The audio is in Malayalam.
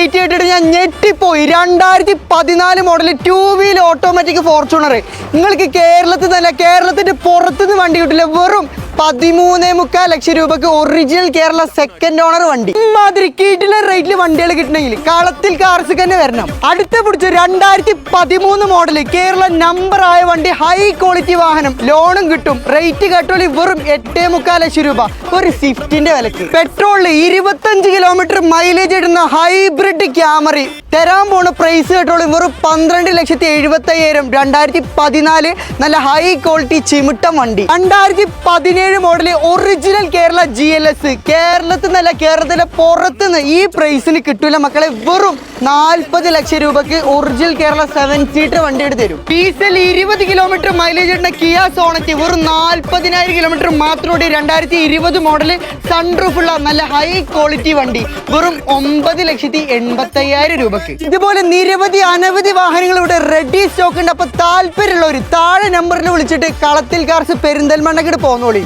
റേറ്റ് കേട്ടിട്ട് ഞാൻ ഞെട്ടിപ്പോയി. 2014 മോഡൽ 2 വീൽ ഓട്ടോമാറ്റിക് ഫോർച്യൂണർ. നിങ്ങൾക്ക് കേരളത്തിൽ തന്നെ, കേരളത്തിന്റെ പുറത്തുനിന്ന് വണ്ടി കിട്ടില്ല. വെറും 13.25 ലക്ഷം രൂപക്ക് ഒറിജിനൽ കേരള സെക്കൻഡ് ഓണർ വണ്ടി. ഇമാതിരി കിടിലൻ റേറ്റിൽ വണ്ടികൾ കിട്ടണമെങ്കിൽ കളത്തിൽ കാർസ് തന്നെ വരണം. അടുത്ത പിടിച്ച് 2013 മോഡൽ കേരള നമ്പർ ആയ വണ്ടി, ഹൈ ക്വാളിറ്റി വാഹനം, ലോണും കിട്ടും. റേറ്റ് കേട്ടോളി വെറും 8.25 ലക്ഷം രൂപ ഒരു സ്വിഫ്റ്റിന്റെ വിലക്ക്. പെട്രോളിൽ 25 കിലോമീറ്റർ മൈലേജ് ഇടുന്ന ഹൈബ്രിഡ് ക്യാമറി തരാൻ പോണ പ്രൈസ് കേട്ടോളി വെറും 12,75,000. 2014 നല്ല ഹൈ ക്വാളിറ്റി ചിമിട്ടം വണ്ടി. 2017 മോഡല് ഒറിജിനൽ കേരള GLS. കേരളത്തിൽ നിന്നല്ല, കേരളത്തിലെ പുറത്തുനിന്ന് ഈ പ്രൈസിന് കിട്ടൂല മക്കളെ. വെറും 40 ലക്ഷം രൂപക്ക് ഒറിജിനൽ കേരള 7 സീറ്റർ വണ്ടി എടുത്ത് തരും. ഡീസൽ 20 കിലോമീറ്റർ മൈലേജ് ഇടുന്ന കിയ സോണറ്റ് വെറും 40,000 കിലോമീറ്റർ മാത്രം. 2020 മോഡല് സൺറൂഫ് ഉള്ള നല്ല ഹൈ ക്വാളിറ്റി വണ്ടി വെറും 9,85,000 രൂപക്ക്. ഇതുപോലെ നിരവധി അനവധി വാഹനങ്ങൾ ഇവിടെ റെഡി സ്റ്റോക്ക് ഉണ്ട്. അപ്പൊ താല്പര്യമുള്ളവർ താഴെ നമ്പറിൽ വിളിച്ചിട്ട് കളത്തിൽ കാർസ് പെരിന്തൽമണ്ണക്ക് പോന്നോളി.